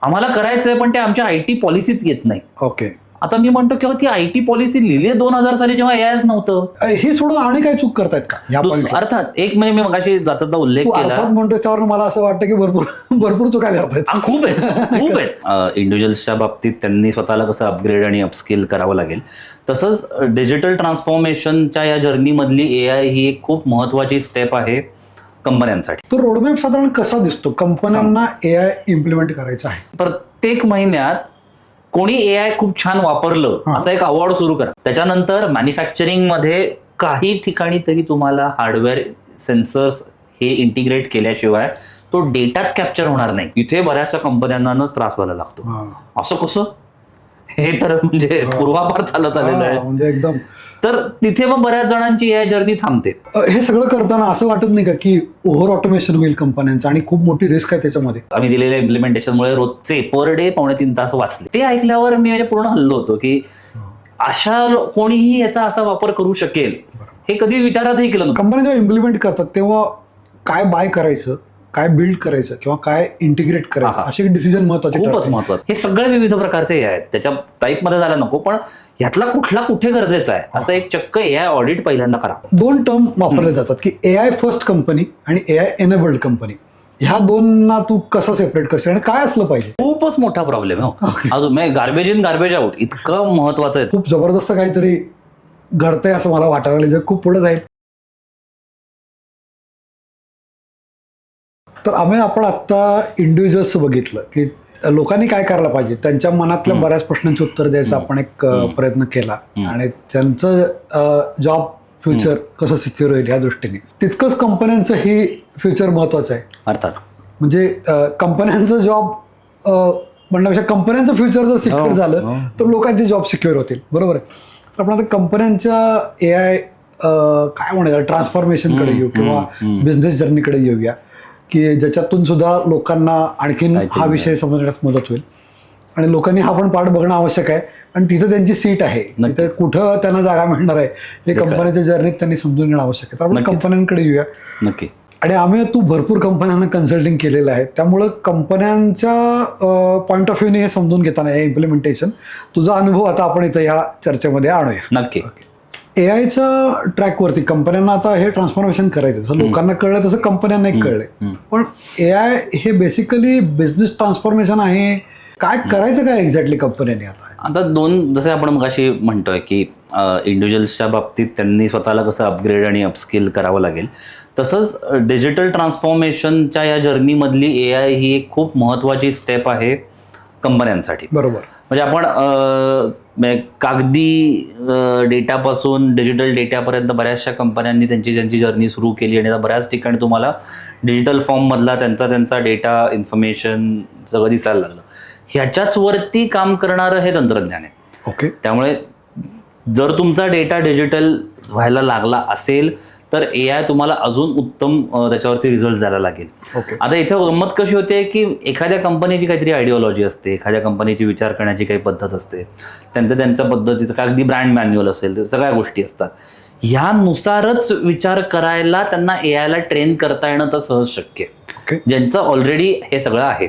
आम्हाला करायचंय पण ते आमच्या आयटी पॉलिसीत येत नाही. ओके. आता मी म्हणतो किंवा ती आयटी पॉलिसी लिहिली 2000 साली जेव्हा एआयच नव्हतं. हे सोडून आणि काय चूक करतायत का या पॉईंटला? अर्थात एक म्हणजे मी मगाशी जाताचा उल्लेख केला, अर्थात म्हणतोय त्यावर मला असं वाटतं की भरपूर चुका करतायत. खूप आहेत. इंडिव्हिज्युअल्सच्या बाबतीत त्यांनी स्वतःला कसं अपग्रेड आणि अपस्किल करावं लागेल, तसंच डिजिटल ट्रान्सफॉर्मेशनच्या या जर्नीमधली एआय ही एक खूप महत्वाची स्टेप आहे कंपन्यांसाठी. तो रोडमॅप साधारण कसा दिसतो? कंपन्यांना एआय इम्प्लिमेंट करायचं आहे, प्रत्येक महिन्यात कोणी एआय खूप छान वापरलं असं एक अवॉर्ड सुरू करा. त्याच्यानंतर मॅन्युफॅक्चरिंग मध्ये काही ठिकाणी तरी तुम्हाला हार्डवेअर सेन्सर्स हे इंटिग्रेट केल्याशिवाय तो डेटाच कॅप्चर होणार नाही. इथे बऱ्याचशा कंपन्यांना त्रास व्हायला लागतो. असं कसं? हे तर म्हणजे पूर्वापार चालत आलेलं आहे. म्हणजे एकदम. तर तिथे मग बऱ्याच जणांची एआय जर्नी थांबते. हे सगळं करताना असं वाटत नाही का की ओव्हर ऑटोमेशन होईल कंपन्यांचं आणि खूप मोठी रिस्क आहे त्याच्यामध्ये? आम्ही दिलेल्या इम्प्लिमेंटेशनमुळे रोजचे पर डे 2.5-3 तास वाचले. ते ऐकल्यावर मी म्हणजे पूर्ण हल्लो होतो की अशा कोणीही याचा असा वापर करू शकेल हे कधी विचारातही केलं नव्हतं. कंपन्या जेव्हा इम्प्लिमेंट करतात तेव्हा काय बाय करायचं, काय बिल्ड करायचं किंवा काय इंटिग्रेट करायचं असे डिसिजन महत्वाचे. खूपच महत्वाचं. हे सगळे विविध प्रकारचे एआय आहेत. त्याच्या टाईपमध्ये झालं नको, पण ह्यातला कुठला कुठे गरजेचा आहे असं एक चक्क एआय ऑडिट पहिल्यांदा करा. 2 टर्म वापरले जातात की एआय फर्स्ट कंपनी आणि एआय एनेबल्ड कंपनी. ह्या दोनना तू कसं सेपरेट करशील आणि काय असलं पाहिजे? खूपच मोठा प्रॉब्लेम आहे. अजून गार्बेज इन गार्बेज आउट इतकं महत्वाचं आहे. खूप जबरदस्त काहीतरी घडतंय असं मला वाटायला लागलं. जग खूप पुढे जाईल. तर आपण आता इंडिव्हिज्युअल्स बघितलं की लोकांनी काय करायला पाहिजे, त्यांच्या मनातल्या बऱ्याच प्रश्नांची उत्तर द्यायचा आपण एक प्रयत्न केला आणि त्यांचं जॉब फ्युचर कसं सिक्युअर होईल या दृष्टीने. तितकंच कंपन्यांचं ही फ्युचर महत्वाचं आहे. अर्थात म्हणजे कंपन्यांचं जॉब म्हणण्यापेक्षा कंपन्यांचं फ्युचर जर सिक्युअर झालं तर लोकांचे जॉब सिक्युअर होतील. बरोबर आहे. तर आपण आता कंपन्यांच्या एआय काय म्हणायचं ट्रान्सफॉर्मेशनकडे येऊ किंवा बिझनेस जर्नीकडे येऊया की ज्याच्यातून सुद्धा लोकांना आणखीन हा विषय समजण्यास मदत होईल आणि लोकांनी हा पण पार्ट बघणं आवश्यक आहे. आणि तिथं त्यांची सीट आहे, तिथे कुठं त्यांना जागा मिळणार आहे हे कंपन्यांच्या जर्नीत त्यांनी समजून घेणं आवश्यक आहे. तर आपण कंपन्यांकडे येऊया. नक्की. आणि तू भरपूर कंपन्यांना कन्सल्टिंग केलेलं आहे, त्यामुळं कंपन्यांच्या पॉईंट ऑफ व्ह्यूने हे समजून घेताना हे इम्प्लिमेंटेशन तुझा अनुभव आता आपण इथं या चर्चेमध्ये आणूया. नक्की. एआयच्या ट्रॅकवरती कंपन्यांना आता हे ट्रान्सफॉर्मेशन करायचं, जसं लोकांना कळलं तसं कंपन्यांनाही कळलंय. पण एआय हे बेसिकली बिझनेस ट्रान्सफॉर्मेशन आहे. काय करायचं काय एक्झॅक्टली कंपन्यांनी आता दोन, जसे आपण मगाशी म्हणतोय की इंडिव्हिज्युअल्सच्या बाबतीत त्यांनी स्वतःला कसं अपग्रेड आणि अपस्किल करावं लागेल, तसंच डिजिटल ट्रान्सफॉर्मेशनच्या या जर्नीमधली एआय ही एक खूप महत्वाची स्टेप आहे कंपन्यांसाठी. बरोबर. म्हणजे आपण कागदी डेटापासून डिजिटल डेटापर्यंत बऱ्याचशा कंपन्यांनी त्यांची जर्नी सुरू केली आणि बऱ्याच ठिकाणी तुम्हाला डिजिटल फॉर्ममधला त्यांचा डेटा इन्फॉर्मेशन सगळं दिसायला लागलं. ह्याच्याच वरती काम करणारं हे तंत्रज्ञान आहे. ओके. त्यामुळे जर तुमचा डेटा डिजिटल व्हायला लागला असेल तर एआय तुम्हाला अजून उत्तम त्याच्यावरती रिझल्ट द्यायला लागेल. आता इथे गंमत कशी होते की एखाद्या कंपनीची काहीतरी आयडिओलॉजी असते, एखाद्या कंपनीची विचार करण्याची काही पद्धत असते, त्यांच्या पद्धतीचं अगदी ब्रँड मॅन्युअल असेल, सगळ्या गोष्टी असतात. ह्यानुसारच विचार करायला त्यांना एआयला ट्रेन करता येणं तर सहज शक्य आहे, ज्यांचं ऑलरेडी हे सगळं आहे.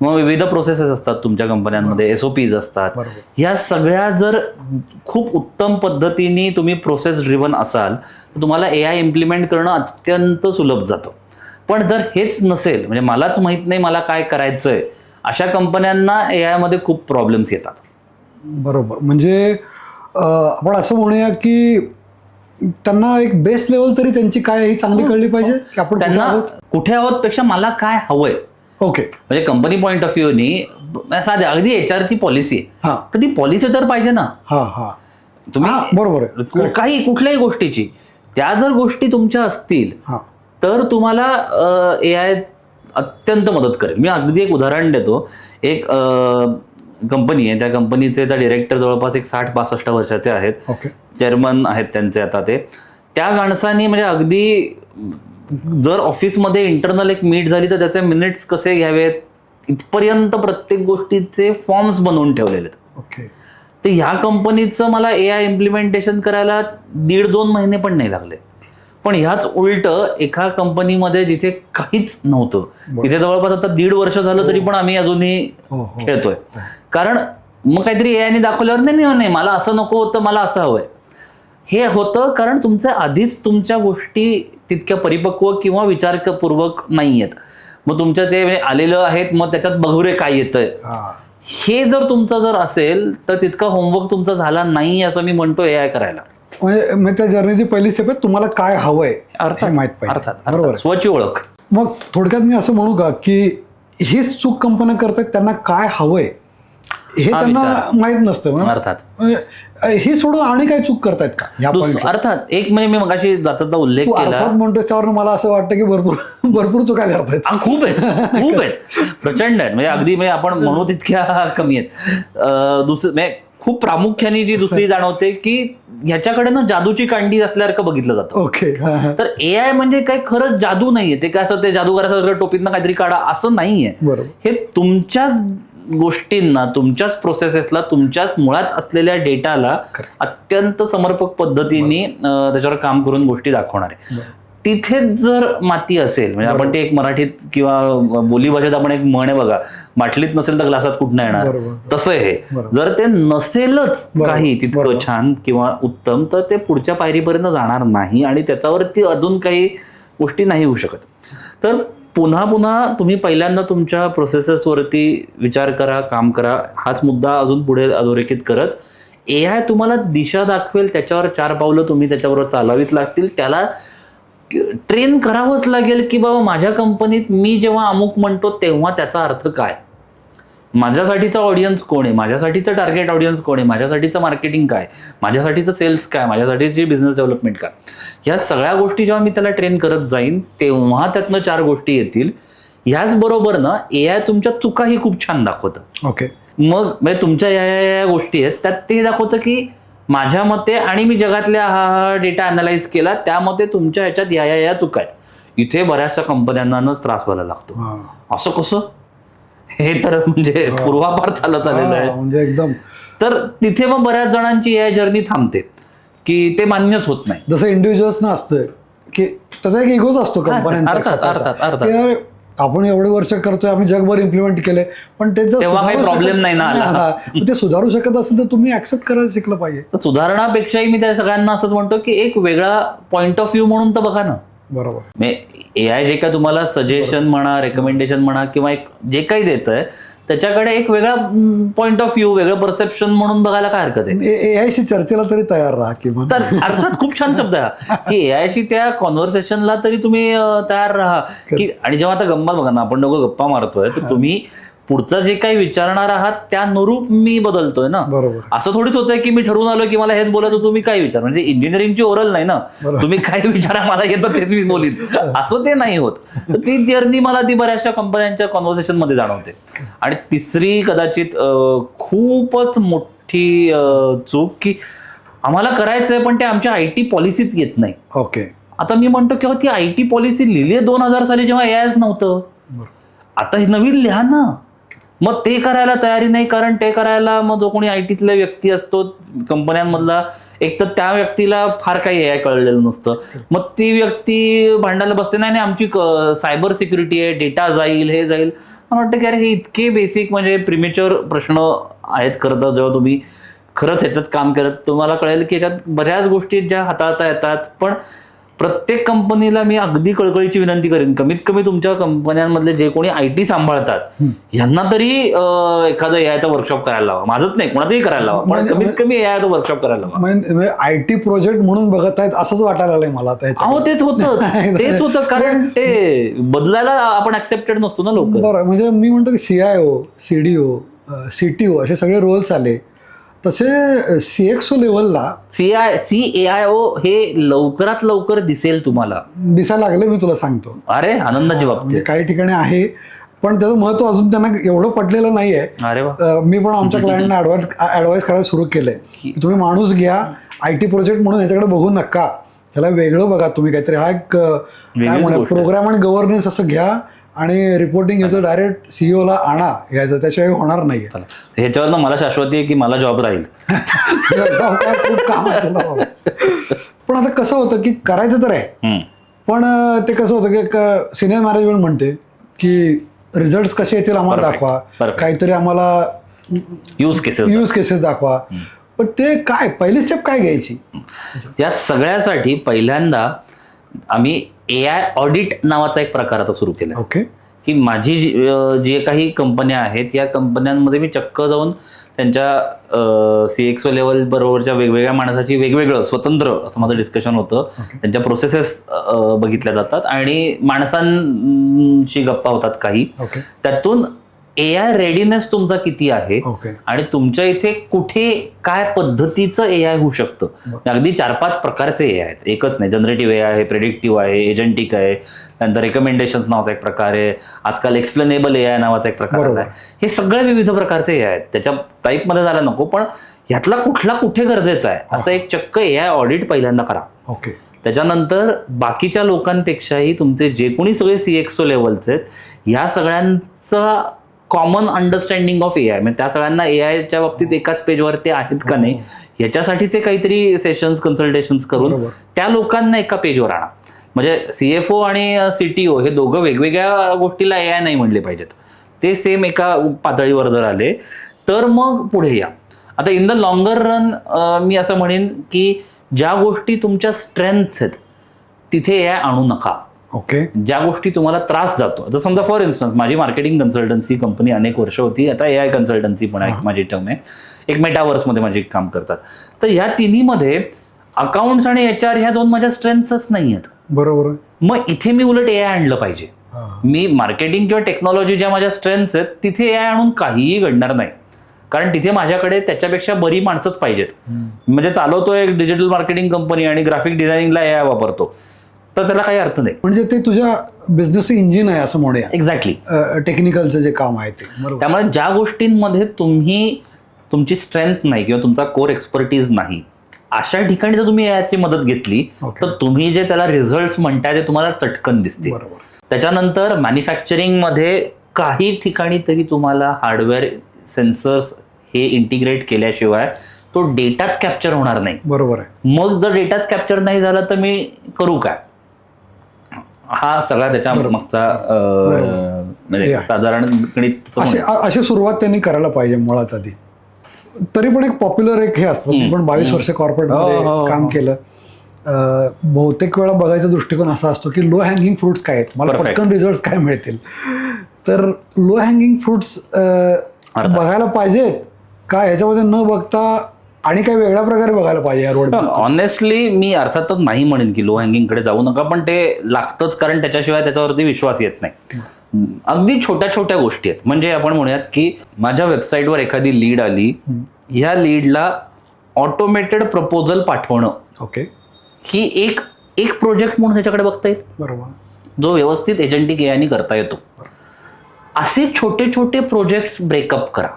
मग विविध प्रोसेसेस असतात तुमच्या कंपन्यांमध्ये, एसओपीज असतात. या सगळ्या जर खूप उत्तम पद्धतीने तुम्ही प्रोसेस ड्रिव्हन असाल तर तुम्हाला एआय इम्प्लिमेंट करणं अत्यंत सुलभ जातं. पण जर हेच नसेल, म्हणजे मलाच माहित नाही मला काय करायचंय, अशा कंपन्यांना एआय मध्ये खूप प्रॉब्लेम्स येतात. बरोबर. म्हणजे आपण असं म्हणूया की त्यांना एक बेस लेवल तरी त्यांची काय ही चांगली कळली पाहिजे की आपण त्यांना कुठे आहोत पेक्षा मला काय हवंय. ओके. म्हणजे कंपनी पॉईंट ऑफ व्ह्यूनी साध्या अगदी एचआरची पॉलिसी आहे तर ती पॉलिसी तर पाहिजे ना. तुम्ही बरोबर आहे. काही कुठल्याही गोष्टीची त्या जर गोष्टी तुमच्या असतील तर तुम्हाला एआय अत्यंत मदत करेल. मी अगदी एक उदाहरण देतो. एक कंपनी आहे, त्या कंपनीचे डायरेक्टर जवळपास एक 60-65 वर्षाचे आहेत. चेअरमन आहेत त्यांचे आता ते. त्या माणसांनी म्हणजे अगदी जर ऑफिसमध्ये इंटरनल एक मीट झाली तर त्याचे मिनिट्स कसे घ्यावेत इथपर्यंत प्रत्येक गोष्टीचे फॉर्म्स बनवून ठेवलेले आहेत. तर ह्या कंपनीचं मला एआय इम्प्लिमेंटेशन करायला 1.5-2 महिने पण नाही लागले. पण पण ह्याच उलट एका कंपनीमध्ये जिथे काहीच नव्हतं तिथे जवळपास आता 1.5 वर्ष झालं तरी पण आम्ही अजूनही खेळतोय. कारण मग काहीतरी एआयने दाखवल्यावर नाही मला असं नको होतं, मला असं हवंय. हे होतं कारण तुमच्या आधीच तुमच्या गोष्टी तितक्या परिपक्व किंवा विचारपूर्वक नाही आहेत. मग तुमच्या ते आलेलं आहेत, मग त्याच्यात बघूरे काय येतंय हे जर तुमचं जर असेल तर तितका होमवर्क तुमचा झाला नाही असं मी म्हणतो एआय करायला. म्हणजे त्या जर्नीची पहिली स्टेप आहे तुम्हाला काय हवंय अर्थात माहित पाहिजे. अर्थात बरोबर. स्वची ओळख. मग थोडक्यात मी असं म्हणू का की हीच चूक कंपन्या करतात, त्यांना काय हवंय हे त्यांना माहित नसतं. अर्थात ही सोडून आणि काय चूक करतायत का या point ला? अर्थात एक म्हणजे मी मगाशी जाताचा उल्लेख तू केला. अर्थात म्हणतोय त्यावर मला असं वाटतं की भरपूर चुका करतायत. खूप आहेत प्रचंड आहेत. म्हणजे अगदी म्हणजे आपण म्हणू तितक्या कमी आहेत. दुसरं म्हणजे खूप प्रामुख्याने जी दुसरी जाणवते की ह्याच्याकडे ना जादूची कांडी असल्यासारखं बघितलं जातं. ओके. तर एआय म्हणजे काही खरंच जादू नाहीये. ते काय असं ते जादूगाराचं टोपीतनं काहीतरी काढा असं नाहीये. हे तुमच्याच गोष्टींना, तुमच्याच प्रोसेसेसला, तुमच्याच मुळात असलेल्या डेटाला अत्यंत समर्पक पद्धतीने त्याच्यावर काम करून गोष्टी दाखवणार आहे. तिथेच जर माती असेल म्हणजे आपण ते एक मराठीत किंवा बोलीभाषेत आपण एक म्हण आहे बघा, बाटलीत नसेल तर ग्लासात कुठनं येणार, तसं हे जर ते नसेलच काही तितकं छान किंवा उत्तम तर ते पुढच्या पायरीपर्यंत जाणार नाही आणि त्याच्यावरती अजून काही गोष्टी नाही होऊ शकत. तर पुन्हा पुन्हा तुम्ही पहिल्यांदा तुमच्या प्रोसेसेसवरती विचार करा, काम करा. हाच मुद्दा अजून पुढे अधोरेखित करत एआय तुम्हाला दिशा दाखवेल, त्याच्यावर 4 पावलं तुम्ही त्याच्याबरोबर चालावीच लागतील. त्याला ट्रेन करावंच लागेल की बाबा माझ्या कंपनीत मी जेव्हा अमुक म्हणतो तेव्हा त्याचा अर्थ काय, माझ्यासाठीचा ऑडियन्स कोण आहे, माझ्यासाठीचं टार्गेट ऑडियन्स कोण आहे, माझ्यासाठीचं मार्केटिंग काय, माझ्यासाठीचं सेल्स काय, माझ्यासाठीची बिझनेस डेव्हलपमेंट काय, ह्या सगळ्या गोष्टी जेव्हा मी त्याला ट्रेन करत जाईन तेव्हा त्यातनं 4 गोष्टी येतील. ह्याचबरोबर ना एआय तुमच्या चुकाही खूप छान दाखवतं. ओके. मग म्हणजे तुमच्या या गोष्टी आहेत त्यात ते दाखवतं की माझ्या मते आणि मी जगातल्या हा डेटा अनालाइज केला त्यामध्ये तुमच्या ह्याच्यात या चुका आहेत. इथे बऱ्याचशा कंपन्यांना त्रास व्हायला लागतो. असं कसं, हे तर म्हणजे पूर्वापार चालत आलेलं आहे म्हणजे एकदम. तर तिथे मग बऱ्याच जणांची या जर्नी थांबते की ते मान्यच होत नाही. जसं इंडिव्हिज्युअल्सना असतं की त्याचा एक इगोच असतो कंपन्यांचा. आपण एवढे वर्ष करतोय, आम्ही जगभर इम्प्लिमेंट केले, पण ते तेव्हा काही प्रॉब्लेम नाही ना आला. ते सुधारू शकत असेल तर तुम्ही ऍक्सेप्ट करायला शिकलं पाहिजे. तर सुधारणापेक्षाही मी त्या सगळ्यांना असंच म्हणतो की एक वेगळा पॉइंट ऑफ व्ह्यू म्हणून तर बघा ना. बरोबर. एआय जे काय तुम्हाला सजेशन म्हणा, रेकमेंडेशन म्हणा किंवा एक जे काही देतंय त्याच्याकडे एक वेगळा पॉइंट ऑफ व्ह्यू, वेगळं परसेप्शन म्हणून बघायला काय हरकत आहे. एआयशी चर्चेला तरी तयार राहा किंवा. तर अर्थात खूप छान शब्द आहे की एआयशी त्या कॉन्व्हर्सेशनला तरी तुम्ही तयार राहा की. आणि जेव्हा आता गंमत बघा ना, आपण दोघं गप्पा मारतोय तर तुम्ही पुढचं जे काही विचारणार आहात त्यानुरूप मी बदलतोय ना. बरोबर. असं थोडीच होतंय की मी ठरवून आलो की मला हेच बोलायचं, तुम्ही काय विचार, म्हणजे इंजिनिअरिंगची ओरल नाही ना, तुम्ही काय विचारा मला येतं तेच मी बोलीन, असं ते नाही होत. तर ती जर्नी मला ती बऱ्याचशा कंपन्यांच्या कॉन्व्हर्सेशन मध्ये जाणवते. आणि तिसरी कदाचित खूपच मोठी चूक की आम्हाला करायचंय पण ते आमच्या आयटी पॉलिसीत येत नाही. ओके. आता मी म्हणतो की ती आयटी पॉलिसी लिहिली 2000 साली जेव्हा एआयच नव्हतं. आता हे नवीन लिहा ना. मग ते करायला तयारी नाही, कारण ते करायला मग जो कोणी आयटीतला व्यक्ती असतो कंपन्यांमधला, एक तर त्या व्यक्तीला फार काही एआय कळलेलं नसतं. मग ती व्यक्ती भांडायला बसते, नाही आमची सायबर सिक्युरिटी आहे, डेटा जाईल, हे जाईल. मला वाटतं की अरे हे इतके बेसिक म्हणजे प्रिमेच्युअर प्रश्न आहेत. करता जेव्हा तुम्ही खरंच ह्याच्यात काम करत तुम्हाला कळेल की ह्याच्यात बऱ्याच गोष्टी ज्या हाताळता येतात. पण प्रत्येक कंपनीला मी अगदी कळकळीची विनंती करेन, कमीत कमी तुमच्या कंपन्यांमधले जे कोणी आयटी सांभाळतात यांना तरी एखादं एआयचा वर्कशॉप करायला लावा. माझंच नाही, कोणाचंही करायला लावा, पण कमीत कमी एआयचा वर्कशॉप करायला लावा. म्हणजे आयटी प्रोजेक्ट म्हणून बघत आहेत असंच वाटायला लागलंय मला. अहो तेच होतं कारण ते बदलायला आपण ऍक्सेप्टेड नसतो ना लोक. बरं. म्हणजे मी म्हणतो की CIO, CDO, CTO असे सगळे रोल्स आले, तसे CXO लेवलला CAIO हे लवकरात लवकर दिसेल तुम्हाला, दिसायला लागले. मी तुला सांगतो, अरे आनंदाची बाबतीत काही ठिकाणी आहे पण त्याचं महत्व अजून त्यांना एवढं पडलेलं नाहीये. अरे मी पण आमच्या क्लायंटना ऍडवाइस करायला सुरू केलंय की तुम्ही माणूस घ्या, आयटी प्रोजेक्ट म्हणून ह्याच्याकडे बघू नका, त्याला वेगळं बघा तुम्ही काहीतरी. हा एक काय म्हणा प्रोग्राम आणि गव्हर्नन्स असं घ्या आणि रिपोर्टिंग याचं डायरेक्ट CEO ला आणा, याचं त्याशिवाय होणार नाही. ह्याच्यावर मला शाश्वती आहे की मला जॉब राहील. खूप काम आहे तुला. पण आता कसं होतं की करायचं तर आहे, पण ते कसं होतं की सिनियर मॅनेजमेंट म्हणते की रिझल्ट कसे येतील आम्हाला दाखवा, काहीतरी आम्हाला यूज केसेस दाखवा. पण ते काय पहिली स्टेप काय घ्यायची? त्या सगळ्यासाठी पहिल्यांदा आम्ही AI ऑडिट नावाचा एक प्रकार आता सुरू केला. ओके. की माझी जे काही कंपन्या आहेत या कंपन्यांमध्ये मी चक्क जाऊन त्यांच्या CXO लेवल बरोबरच्या वेगवेगळ्या माणसाची वेगवेगळं स्वतंत्र असं माझं डिस्कशन होतं. त्यांच्या प्रोसेसेस बघितल्या जातात आणि माणसांशी गप्पा होतात काही. त्यातून AI रेडीनेस तुमचा किती आहे आणि तुमच्या इथे कुठे काय पद्धतीचं AI होऊ शकतं. अगदी 4-5 प्रकारचे AI आहेत, एकच नाही. जनरेटिव्ह AI आहे, प्रेडिक्टिव्ह आहे, एजंटिक आहे, नंतर रेकमेंडेशन्स नावाचा एक प्रकार आहे, आजकाल एक्सप्लेनेबल AI नावाचा एक प्रकार आहे. हे सगळे विविध प्रकारचे AI आहेत. त्याच्या टाईपमध्ये जायला नको, पण ह्यातला कुठला कुठे गरजेचा आहे असं एक चक्क AI ऑडिट पहिल्यांदा करा. त्याच्यानंतर बाकीच्या लोकांपेक्षाही तुमचे जे कोणी सगळे CXO लेवलचे आहेत या सगळ्यांचा कॉमन अंडरस्टँडिंग ऑफ AI, म्हणजे त्या सगळ्यांना AIच्या बाबतीत एकाच पेजवर ते आहेत का नाही याच्यासाठीचे काहीतरी सेशन्स कन्सल्टेशन्स करून त्या लोकांना एका पेजवर आणा. म्हणजे CFO आणि CTO हे दोघं वेगवेगळ्या गोष्टीला AI नाही म्हणले पाहिजेत, ते सेम एका पातळीवर जर आले तर मग पुढे या. आता इन द लॉंगर रन मी असं म्हणेन की ज्या गोष्टी तुमच्या स्ट्रेंथ्स आहेत तिथे AI आणू नका. ज्या गोष्टी तुम्हाला त्रास जातो, जर समजा फॉर इन्स्टन्स माझी मार्केटिंग कन्सल्टन्सी कंपनी अनेक वर्ष होती, आता AI कन्सल्टन्सी पण आहे माझी टर्म आहे, एक मेटावर्समध्ये माझे काम करतात. तर ह्या तिन्हीमध्ये अकाउंट्स आणि HR ह्या दोन माझ्या स्ट्रेंथ्सच नाही आहेत. बरोबर. मग इथे मी उलट AI आणलं पाहिजे. मी मार्केटिंग किंवा टेक्नॉलॉजी ज्या माझ्या स्ट्रेंथ्स आहेत तिथे AI आणून काहीही घडणार नाही, कारण तिथे माझ्याकडे त्याच्यापेक्षा बरी माणसंच पाहिजेत. म्हणजे चालवतो एक डिजिटल मार्केटिंग कंपनी आणि ग्राफिक डिझायनिंगला AI वापरतो तर त्याला काही अर्थ नाही. म्हणजे ते तुझ्या बिझनेस इंजिन आहे असं म्हणूया. एक्झॅक्टली. टेक्निकलचं जे काम आहे ते. त्यामुळे ज्या गोष्टींमध्ये तुमची स्ट्रेंथ नाही किंवा तुमचा कोर एक्सपर्टीज नाही अशा ठिकाणी जर तुम्ही याची मदत घेतली तर तुम्ही जे त्याला रिझल्ट म्हणताय ते तुम्हाला चटकन दिसते. त्याच्यानंतर मॅन्युफॅक्चरिंग मध्ये काही ठिकाणी तरी तुम्हाला हार्डवेअर सेन्सर्स हे इंटिग्रेट केल्याशिवाय तो डेटाच कॅप्चर होणार नाही. बरोबर आहे. मग जर डेटाच कॅप्चर नाही झाला तर मी करू काय, हा सगळा त्याच्या मागचा म्हणजे साधारण गणित. अशी सुरुवात त्यांनी करायला पाहिजे मुळात आधी. तरी पण एक पॉप्युलर एक हे असतं, मी पण 22 वर्ष कॉर्पोरेटमध्ये काम केलं. बहुतेक वेळा बघायचा दृष्टिकोन असा असतो की लो हँगिंग फ्रुट्स काय आहेत, मला पटकन रिझल्ट काय मिळतील. तर लो हँगिंग फ्रुट्स बघायला पाहिजे का ह्याच्यामध्ये न बघता आणि काही वेगळ्या प्रकारे बघायला पाहिजे या रोड? ऑनेस्टली मी अर्थातच नाही म्हणेन की लो हँगिंग कडे जाऊ नका, पण ते लागतंच, कारण त्याच्याशिवाय त्याच्यावरती विश्वास येत नाही. अगदी छोट्या छोट्या गोष्टी आहेत. म्हणजे आपण म्हणूयात की माझ्या वेबसाईटवर एखादी लीड आली, ह्या लीडला ऑटोमेटेड प्रपोजल पाठवणं ही एक प्रोजेक्ट म्हणून त्याच्याकडे बघता येईल. बरोबर. जो व्यवस्थित एजंटिक AI करता येतो. असे छोटे छोटे प्रोजेक्ट्स ब्रेकअप करा,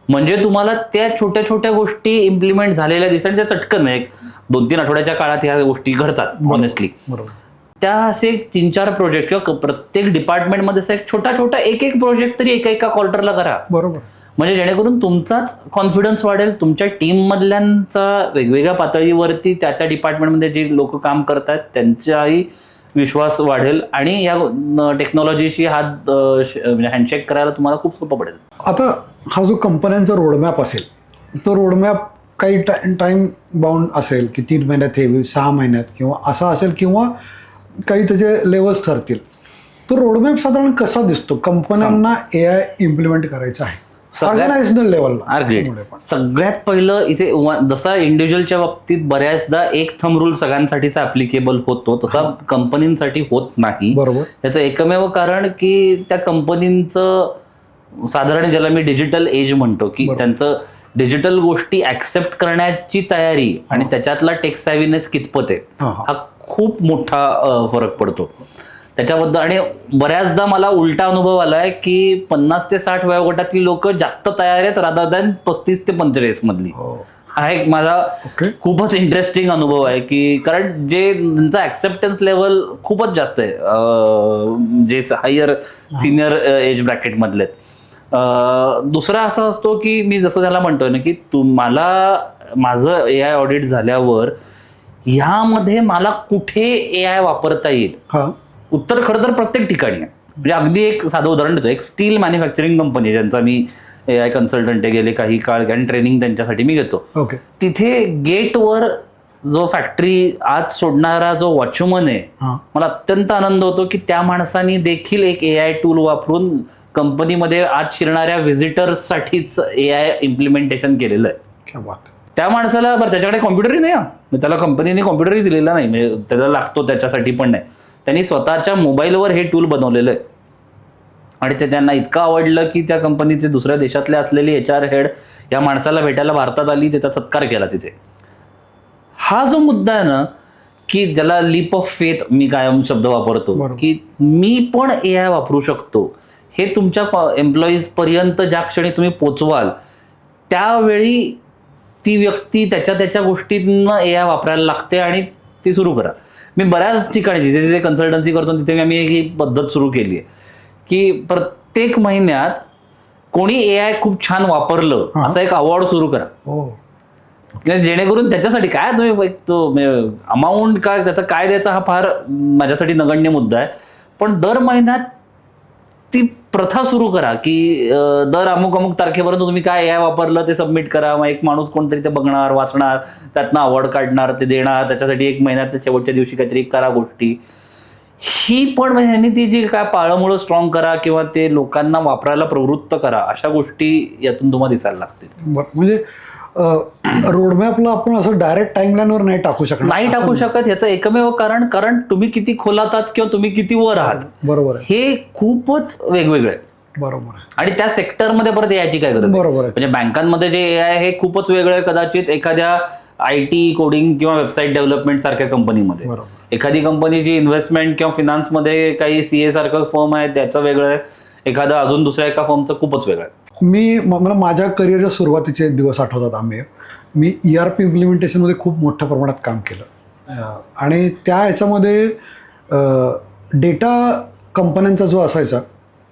म्हणजे तुम्हाला त्या छोट्या छोट्या गोष्टी इम्प्लिमेंट झालेल्या दिसतात, त्या चटकन 1-2-3 आठवड्याच्या काळात ह्या गोष्टी घडतात. ऑनेस्टली त्या असे 3-4 प्रोजेक्ट किंवा प्रत्येक डिपार्टमेंटमध्ये एक छोटा एक प्रोजेक्ट तरी एका क्वार्टरला करा. बरोबर. म्हणजे जेणेकरून तुमचाच कॉन्फिडन्स वाढेल, तुमच्या टीम मधल्यांचा वेगवेगळ्या पातळीवरती त्या डिपार्टमेंटमध्ये जे लोक काम करतात त्यांचाही विश्वास वाढेल आणि या टेक्नॉलॉजीशी हात म्हणजे हँडशेक करायला तुम्हाला खूप सोपं पडेल. आता हा जो कंपन्यांचा रोडमॅप असेल तो रोडमॅप काही टाइम बाउंड असेल की 3 महिन्यात हे 6 महिन्यात किंवा असा असेल किंवा काही त्याचे लेवल्स ठरतील. तो रोडमॅप साधारण कसा दिसतो? कंपन्यांना AI इम्प्लिमेंट करायचं आहे ऑर्गनायझेशनल लेवलला. सगळ्यात पहिलं इथे जसा इंडिव्हिज्युअलच्या बाबतीत बऱ्याचदा एक थंब रूल सगळ्यांसाठीचा ऍप्लिकेबल होतो, तसा कंपनींसाठी होत नाही. बरोबर. त्याचं एकमेव कारण की त्या कंपनींचं साधारण ज्याला मी डिजिटल एज म्हणतो की त्यांचं डिजिटल गोष्टी ऍक्सेप्ट करण्याची तयारी आणि त्याच्यातला टेक सॅव्हीनेस कितपत आहे हा खूप मोठा फरक पडतो त्याच्याबद्दल. आणि बऱ्याचदा मला उलटा अनुभव आलाय की 50 ते 60 वयोगटातली लोक जास्त तयार आहेत रादर दॅन 35 ते 45 मधली. हा एक माझा खूपच इंटरेस्टिंग अनुभव आहे की कारण जे त्यांचा ऍक्सेप्टन्स लेवल खूपच जास्त आहे जे हायर सिनियर एज ब्रॅकेट मधले. दुसरा असा असतो की मी जसं त्याला म्हणतोय ना की तुम्हाला माझं AI ऑडिट झाल्यावर ह्यामध्ये मला कुठे AI वापरता येईल? हा उत्तर खरं तर प्रत्येक ठिकाणी आहे. म्हणजे अगदी एक साधं उदाहरण देतो. एक स्टील मॅन्युफॅक्चरिंग कंपनी ज्यांचा मी AI कन्सल्टंट आहे, गेले काही काळ आणि ट्रेनिंग त्यांच्यासाठी मी घेतो. ओके तिथे गेटवर जो फॅक्टरी आज सोडणारा जो वॉचमन आहे, हा मला अत्यंत आनंद होतो की त्या माणसाने देखील एक AI टूल वापरून कंपनीमध्ये आज शिरणाऱ्या व्हिजिटर्स साठीच AI इम्प्लिमेंटेशन केलेलं आहे. क्या बात. त्या माणसाला बरं त्याच्याकडे कॉम्प्युटरही नाही, म्हणजे त्याला कंपनीने कॉम्प्युटरही दिलेला नाही, म्हणजे त्याला लागतो त्याच्यासाठी पण नाही. त्यांनी स्वतःच्या मोबाईलवर हे टूल बनवलेलं आहे आणि ते त्यांना इतकं आवडलं की त्या कंपनीचे दुसऱ्या देशातले असलेली HR हेड या माणसाला भेटायला भारतात आली, त्याचा सत्कार केला तिथे. हा जो मुद्दा आहे ना, की ज्याला लीप ऑफ फेथ मी कायम शब्द वापरतो, बरोबर. की मी पण AI वापरू शकतो, हे तुमच्या एम्प्लॉईज पर्यंत ज्या क्षणी तुम्ही पोचवाल त्यावेळी ती व्यक्ती त्याच्या गोष्टींना AI वापरायला लागते आणि ती सुरू करा. मी बऱ्याच ठिकाणी जिथे जिथे कन्सल्टन्सी करतो तिथे आम्ही ही पद्धत सुरू केली आहे की प्रत्येक महिन्यात कोणी AI खूप छान वापरलं असं एक अवॉर्ड सुरू करा. हो जेणेकरून त्याच्यासाठी काय तुम्ही एक तो अमाऊंट काय त्याचा काय द्यायचा हा फार माझ्यासाठी नगण्य मुद्दा आहे, पण दर महिन्यात ती प्रथा सुरू करा की दर अमुक अमुक तारखेपर्यंत तुम्ही काय AI वापरलं ते सबमिट करा. मग एक माणूस कोणतरी ते बघणार, वाचणार, त्यातनं अवॉर्ड काढणार, ते देणार, त्याच्यासाठी एक महिन्यात शेवटच्या दिवशी काहीतरी करा गोष्टी. ही पण म्हणजे ती जी काय पाळंमुळं स्ट्रॉंग करा किंवा ते लोकांना वापरायला प्रवृत्त करा, अशा गोष्टी यातून तुम्हाला दिसायला लागतील. बरं, म्हणजे रोडमॅपला आपण असं डायरेक्ट टाइमलाईनवर नाही टाकू शकत. नाही टाकू शकत याचं एकमेव कारण तुम्ही किती खोलात आहात किंवा तुम्ही किती वर आहात, बरोबर आहे, हे खूपच वेगवेगळं आहे. बरोबर आहे, आणि त्या सेक्टरमध्ये परत याची काय गरज आहे? बरोबर आहे. म्हणजे बँकांमध्ये जे AI हे खूपच वेगळं आहे कदाचित एखाद्या IT कोडिंग किंवा वेबसाईट डेव्हलपमेंट सारख्या कंपनीमध्ये. बरोबर. एखादी कंपनी जी इन्व्हेस्टमेंट किंवा फिनान्समध्ये काही CA सारखं फर्म आहे त्याचं वेगळं आहे, एखादं अजून दुसऱ्या एका फर्मचं खूपच वेगळं आहे. मला माझ्या करिअरच्या सुरुवातीचे दिवस आठवतात. मी ERP इम्प्लिमेंटेशनमध्ये खूप मोठ्या प्रमाणात काम केलं आणि त्या ह्याच्यामध्ये डेटा कंपन्यांचा जो असायचा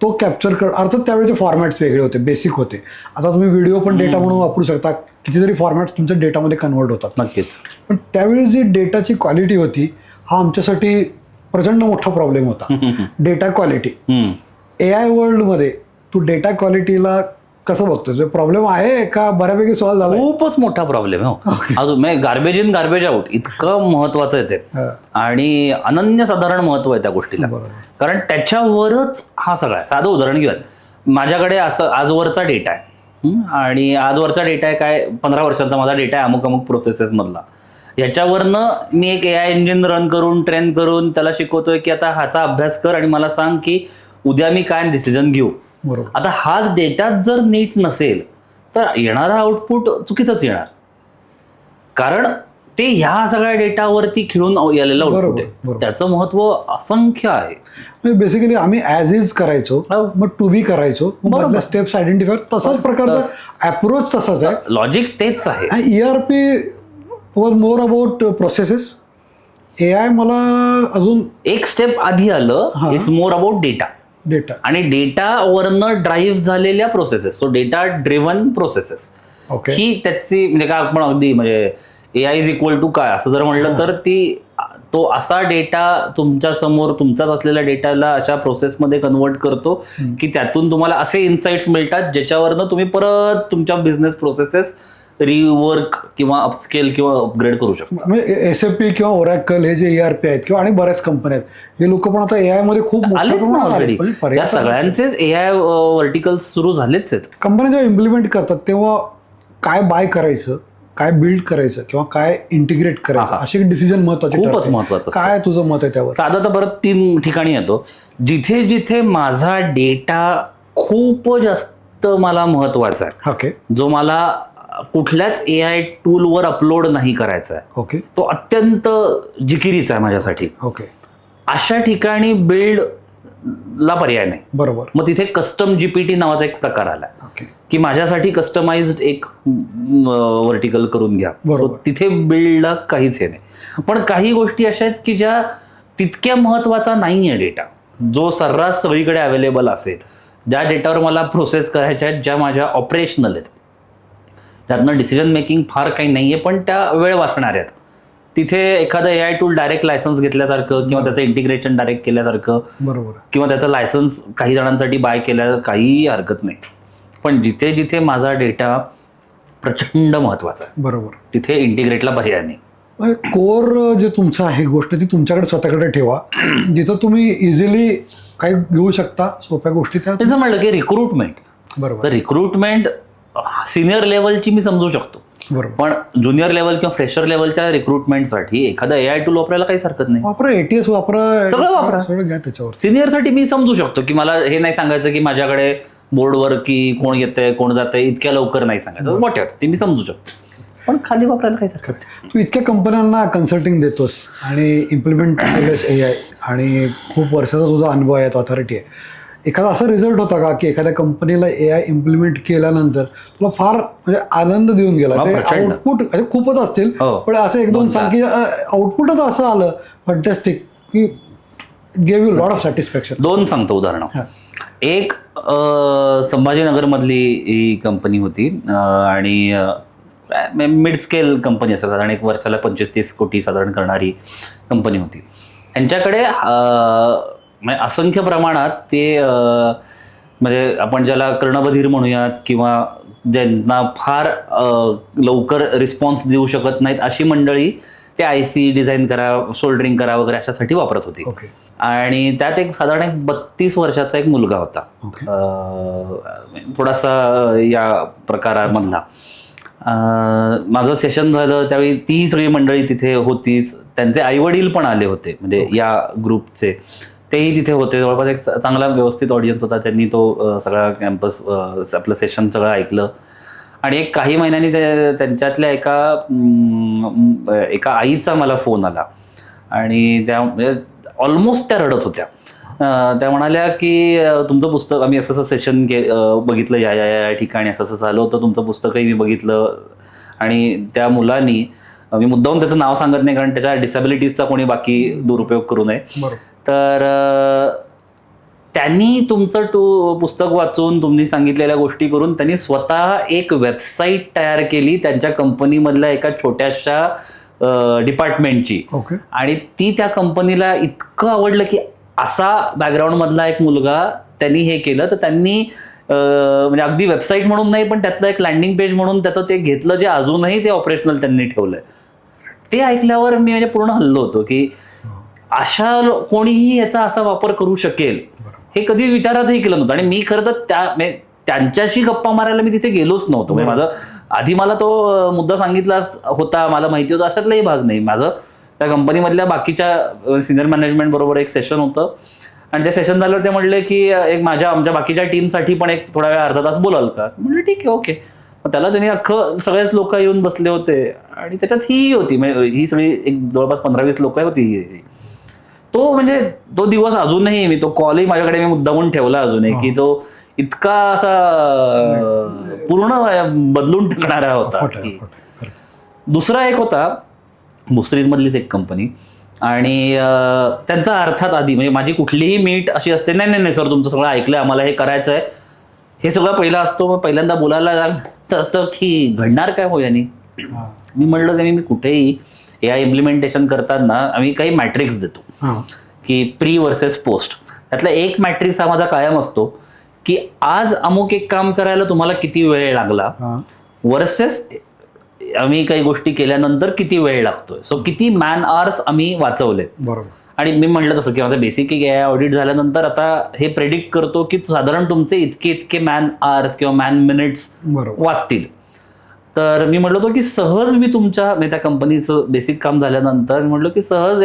तो कॅप्चर अर्थात त्यावेळेचे फॉर्मॅट्स वेगळे होते, बेसिक होते. आता तुम्ही व्हिडिओ पण डेटा म्हणून वापरू शकता, कितीतरी फॉर्मॅट्स तुमच्या डेटामध्ये कन्वर्ट होतात. नक्कीच. पण त्यावेळी जी डेटाची क्वालिटी होती हा आमच्यासाठी प्रचंड मोठा प्रॉब्लेम होता. Data quality. AI वर्ल्डमध्ये तू डेटा क्वालिटीला कसं बघतोय? प्रॉब्लेम आहे का बऱ्यापैकी सॉल्व्ह झाला? खूपच मोठा प्रॉब्लेम आहे. अजून गार्बेज इन गार्बेज आउट इतकं महत्वाचं आहे ते आणि अनन्यसाधारण महत्व आहे त्या गोष्टीला, कारण त्याच्यावरच हा सगळा. साधं उदाहरण घेऊयात. माझ्याकडे असं आजवरचा डेटा आहे आणि आजवरचा डेटा आहे काय 15 वर्षांचा माझा डेटा आहे अमुक अमुक प्रोसेसेस मधला. याच्यावरनं मी एक AI इंजिन रन करून ट्रेन करून त्याला शिकवतोय की आता ह्याचा अभ्यास कर आणि मला सांग की उद्या मी काय डिसिजन घेऊ. आता हाच डेटा जर नीट नसेल तर येणारा आउटपुट चुकीचंच येणार, कारण ते ह्या सगळ्या डेटावरती खेळून आलेलं आउटपुट आहे. त्याचं महत्व असंख्य आहे. बेसिकली आम्ही ॲज इज करायचो, मग टू बी करायचो, स्टेप्स आयडेंटिफाय, तसाच प्रकारचा अप्रोच तसाच आहे, लॉजिक तेच आहे. ERP was more about processes. AI मला अजून एक स्टेप आधी आलं, इट्स मोर अबाउट डेटा आणि डेटावरनं ड्राईव्ह झालेल्या processes. So data driven processes ही त्याची म्हणजे काय आपण अगदी म्हणजे AI इज इक्वल टू काय असं जर म्हणलं तर तो असा डेटा तुमच्या समोर तुमचाच असलेल्या डेटाला अशा प्रोसेसमध्ये कन्वर्ट करतो की त्यातून तुम्हाला असे इन्साइट्स मिळतात ज्याच्यावरनं तुम्ही परत तुमच्या बिझनेस प्रोसेसेस रिवर्क किंवा अपस्केल किंवा अपग्रेड करू शकतो. म्हणजे SAP किंवा Oracle हे जे ERP आहेत किंवा आणि बऱ्याच कंपन्या आहेत हे लोक पण आता AI मध्ये खूप ऑलरेडी या सगळ्यांचेच AI व्हर्टिकल्स सुरू झालेच आहेत. कंपन्या जेव्हा इम्प्लिमेंट करतात तेव्हा काय बाय करायचं, काय बिल्ड करायचं किंवा काय इंटिग्रेट करायचं असे डिसिजन महत्वाचे, खूपच महत्वाचं. काय तुझं मत आहे त्यावर? साधा तर परत 3 ठिकाणी येतो जिथे जिथे माझा डेटा खूप जास्त मला महत्वाचा आहे, ओके, जो मला कुठल्याच AI टूलवर अपलोड नाही करायचा आहे, ओके, तो अत्यंत जिकिरीचा आहे माझ्यासाठी. ओके, अशा ठिकाणी बिल्ड ला पर्याय नाही. बरोबर. मग तिथे कस्टम GPT नावाचा एक प्रकार आला की माझ्यासाठी कस्टमाइज्ड एक व्हर्टिकल करून घ्या. तिथे बिल्डला काहीच हे नाही. पण काही गोष्टी अशा आहेत की ज्या तितक्या महत्वाचा नाहीये डेटा, जो सर्रास सगळीकडे अवेलेबल असेल, ज्या डेटावर मला प्रोसेस करायच्या आहेत, ज्या माझ्या ऑपरेशनल आहेत, त्यातनं डिसिजन मेकिंग फार काही नाहीये पण त्या वेळ वाचणाऱ्या आहेत, तिथे एखादं AI टूल डायरेक्ट लायसन्स घेतल्यासारखं किंवा त्याचं इंटिग्रेशन डायरेक्ट केल्यासारखं बरोबर किंवा त्याचं लायसन्स काही जणांसाठी बाय केल्या काहीही हरकत नाही. पण जिथे जिथे माझा डेटा प्रचंड महत्वाचा आहे बरोबर तिथे इंटिग्रेटला पर्याय नाही. कोर जे तुमचं आहे गोष्ट ती तुमच्याकडे स्वतःकडे ठेवा जिथं तुम्ही इझिली काही घेऊ शकता सोप्या गोष्टी त्या. त्याचं म्हणलं की रिक्रुटमेंट, बरोबर तर रिक्रुटमेंट सिनियर लेवलची मी समजू शकतो, बरोबर पण ज्युनियर लेवल किंवा फ्रेशर लेवलच्या रिक्रुटमेंटसाठी एखादा AI टूल वापरायला काहीच हरकत नाही. वापरा ATS वापरा सगळं वापरा. सगळं घ्या त्याच्यावर. सिनियरसाठी मी समजू शकतो की मला हे नाही सांगायचं की माझ्याकडे बोर्डवर की कोण येतंय कोण जातंय इतक्या लवकर नाही सांगायचं, मोठ्या ते मी समजू शकतो, पण खाली वापरायला काहीच हरकत नाही. तू इतक्या कंपन्यांना कन्सल्टिंग देतोस आणि इम्प्लिमेंट केलंस AI आणि खूप वर्षाचा तुझा अनुभव आहे, ऑथॉरिटी आहे. एखादा असा रिझल्ट होता का की एखाद्या कंपनीला AI इम्प्लिमेंट केल्यानंतर तुला फार म्हणजे आनंद देऊन गेला? ते प्रचंड. आउटपुट खूपच असतील, हो. पण असं एक दोन सांग की आउटपुटच असं आलं फंटॅस्टिक की gave you lot of satisfaction. दोन सांगतो उदाहरणं. एक संभाजीनगर मधली ही कंपनी होती आणि मिड स्केल कंपनी असं साधारण एक वर्षाला 25-30 कोटी साधारण करणारी कंपनी होती. त्यांच्याकडे म्हणजे असंख्य प्रमाणात ते म्हणजे आपण ज्याला कर्णबधीर म्हणूयात किंवा ज्यांना फार लवकर रिस्पॉन्स देऊ शकत नाहीत अशी मंडळी ते IC डिझाईन करा, सोल्डरिंग करा वगैरे अशासाठी वापरत होती. आणि त्यात एक साधारण एक 32 वर्षाचा एक मुलगा होता, थोडासा या प्रकारामधला. माझं सेशन झालं त्यावेळी ती सगळी मंडळी तिथे होतीच, त्यांचे आईवडील पण आले होते म्हणजे या ग्रुपचे, तेही तिथे होते. जवळपास एक चांगला व्यवस्थित ऑडियन्स होता. त्यांनी तो सगळा कॅम्पस आपलं सेशन सगळं ऐकलं आणि एक काही महिन्यांनी त्यांच्यातल्या एका आईचा मला फोन आला आणि त्या म्हणजे ऑलमोस्ट त्या रडत होत्या. त्या म्हणाल्या की तुमचं पुस्तक आम्ही असं सेशन बघितलं या ठिकाणी असं झालं होतं, तुमचं पुस्तकही मी बघितलं. आणि त्या मुलांनी, मी मुद्दाहून त्याचं नाव सांगत नाही कारण त्याच्या डिसॅबिलिटीजचा कोणी बाकी दुरुपयोग करू नये, तर त्यांनी तुमचं पुस्तक वाचून तुम्ही सांगितलेल्या गोष्टी करून त्यांनी स्वतः एक वेबसाईट तयार केली त्यांच्या कंपनीमधल्या एका छोट्याशा डिपार्टमेंटची. आणि ती त्या कंपनीला इतकं आवडलं की असा बॅकग्राऊंड मधला एक मुलगा त्यांनी हे केलं, तर त्यांनी म्हणजे अगदी वेबसाईट म्हणून नाही पण त्यातलं एक लँडिंग पेज म्हणून त्याचं ते घेतलं, जे अजूनही ते ऑपरेशनल त्यांनी ठेवलंय. ते ऐकल्यावर मी म्हणजे पूर्ण हल्लो होतो की अशा कोणीही याचा असा वापर करू शकेल हे कधी विचारातही केलं नव्हतं. आणि मी खरं तर त्यांच्याशी गप्पा मारायला मी तिथे गेलोच नव्हतो. म्हणजे माझं आधी मला तो मुद्दा सांगितला होता, मला माहिती होतं, अशातलाही भाग नाही. माझं त्या कंपनीमधल्या बाकीच्या सिनियर मॅनेजमेंट बरोबर एक सेशन होतं आणि ते सेशन झाल्यावर ते म्हणले की एक आमच्या बाकीच्या टीमसाठी पण एक थोडा वेळ अर्धा तास बोलाल का? म्हणलं ठीक आहे, ओके. मग त्याला त्यांनी अख्खं सगळेच लोक येऊन बसले होते आणि त्याच्यात ही होती, म्हणजे ही सगळी एक जवळपास 15-20 लोक होती. म्हणजे तो दिवस अजूनही मी तो कॉलही माझ्याकडे मी मुद्दामून ठेवला अजूनही की तो इतका असा पूर्ण बदलून टाकणारा होता. दुसरा एक होता भुसरीज मधलीच एक कंपनी आणि त्यांचा अर्थात आधी म्हणजे माझी कुठलीही मीट अशी असते नाही सर तुमचं सगळं ऐकलंय, आम्हाला हे करायचं आहे, हे सगळं पहिला असतो. मग पहिल्यांदा बोलायला असतं की घडणार काय हो यांनी. मी म्हणलं त्यांनी मी कुठेही AI इम्प्लिमेंटेशन करताना आम्ही काही मॅट्रिक्स देतो की प्री वर्सेस पोस्ट. त्यातला एक मॅट्रिक्स हा माझा कायम असतो की आज अमुक एक काम करायला तुम्हाला किती वेळ लागला वर्सेस आम्ही काही गोष्टी केल्यानंतर किती वेळ लागतोय. सो किती मॅन आवर्स आम्ही वाचवले. आणि मी म्हटलं तसं की माझं बेसिक AI ऑडिट झाल्यानंतर आता हे प्रेडिक्ट करतो की साधारण तुमचे इतके मॅन आवर्स किंवा मॅन मिनिट्स वाचतील. तर मी म्हटलं होतो की सहज मी तुमच्या त्या कंपनीचं बेसिक काम झाल्यानंतर मी म्हटलं की सहज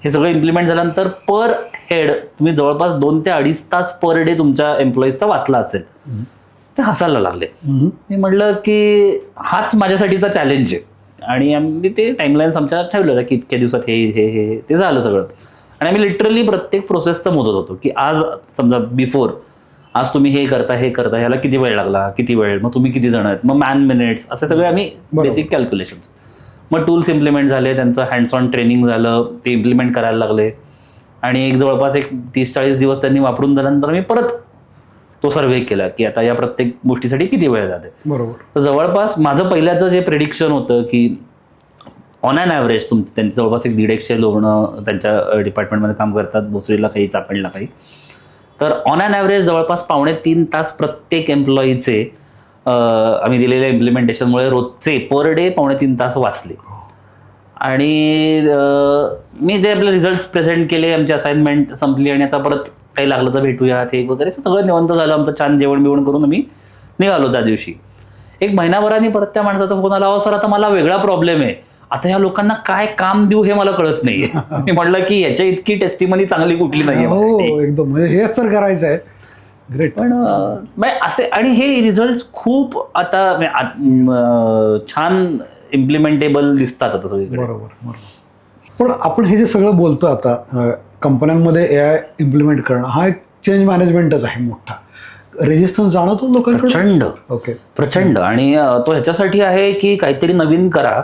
हे सगळं इम्प्लिमेंट झाल्यानंतर पर हेड तुम्ही जवळपास 2 ते 2.5 तास पर डे तुमच्या एम्प्लॉईजचा वाचला असेल. ते हसायला लागले. मी म्हटलं की हाच माझ्यासाठीचा चॅलेंज आहे आणि आम्ही ते टाइमलाईन्स आमच्या ठेवलं होतं की इतक्या दिवसात हे ते झालं सगळं. आणि आम्ही लिटरली प्रत्येक प्रोसेसचं मोजत होतो की आज समजा बिफोर आज तुम्ही हे करता ह्याला किती वेळ लागला, किती वेळ, मग तुम्ही किती जण आहेत, मग मॅन मिनिट्स, असे सगळे आम्ही बेसिक कॅल्क्युलेशन. मग टूल्स इम्प्लिमेंट झाले, त्यांचं हँड्स ऑन ट्रेनिंग झालं, ते इम्प्लिमेंट करायला लागले आणि एक जवळपास एक 30-40 दिवस त्यांनी वापरून झाल्यानंतर मी परत तो सर्व्हे केला की आता या प्रत्येक गोष्टीसाठी किती वेळ जाते. तर जवळपास माझं पहिल्याचं जे प्रेडिक्शन होतं की ऑन ॲन ॲव्हरेज त्यांचे जवळपास 150 लोक त्यांच्या डिपार्टमेंटमध्ये काम करतात, भोसरीला काही, चाकणला काही. तर ऑन ॲन ॲव्हरेज जवळपास 2.5 तास प्रत्येक एम्प्लॉईचे आम्ही दिलेल्या इम्प्लिमेंटेशनमुळे रोजचे पर डे 2.5 तास वाचले. आणि मी जे आपले रिझल्ट प्रेझेंट केले, आमची असाइनमेंट संपली आणि आता परत काही लागलं तर भेटूया ते वगैरे सगळं निवंत झालं. आमचं छान जेवण बिवण करून आम्ही निघालो. त्या दिवशी 1 महिनाभराने परत त्या माणसाचा फोन आला, सर आता मला वेगळा प्रॉब्लेम आहे, आता या लोकांना काय काम देऊ हे मला कळत नाहीये. मी म्हटलं की याच्या इतकी टेस्टिमनी चांगली कुठली नाहीये. हो एकदम, म्हणजे हेच तर करायचं आहे. ग्रेट. पण असे आणि हे रिझल्ट खूप आता छान इम्प्लिमेंटेबल दिसतात आता सगळीकडे. बरोबर. पण आपण हे जे सगळं बोलतो आता कंपन्यांमध्ये AI इम्प्लिमेंट करणं हा एक चेंज मॅनेजमेंटच आहे मोठा. रेजिस्टन्स जाणवतो लोकांकडे प्रचंड. ओके. प्रचंड. आणि तो ह्याच्यासाठी आहे की काहीतरी नवीन करा,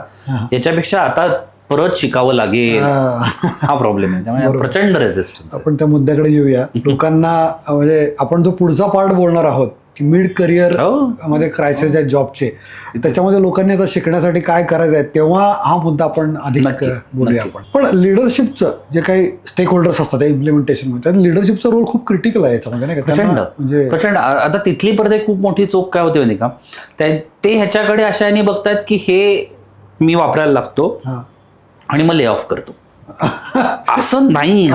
याच्यापेक्षा आता परत शिकावं लागेल, हा प्रॉब्लेम आहे. त्यामुळे प्रचंड रेजिस्टन्स. आपण त्या मुद्द्याकडे येऊया. लोकांना म्हणजे आपण जो पुढचा पार्ट बोलणार आहोत की मिड करिअर मध्ये क्रायसिस आहेत जॉबचे, त्याच्यामध्ये लोकांनी आता शिकण्यासाठी काय करायचं आहे, तेव्हा हा मुद्दा आपण अधिक बोलूया आपण. पण लिडरशिपचं जे काही स्टेक होल्डर्स असतात इम्प्लिमेंटेशन मध्ये, त्यात लिडरशिपचा रोल खूप क्रिटिकल आहे याच्यामध्ये नाही का? म्हणजे प्रचंड. आता तिथली परत एक खूप मोठी चूक काय होते माहिती का, ते ह्याच्याकडे अशाने बघतात की हे मी वापरायला लागतो आणि मग ले ऑफ करतो. असं नाही.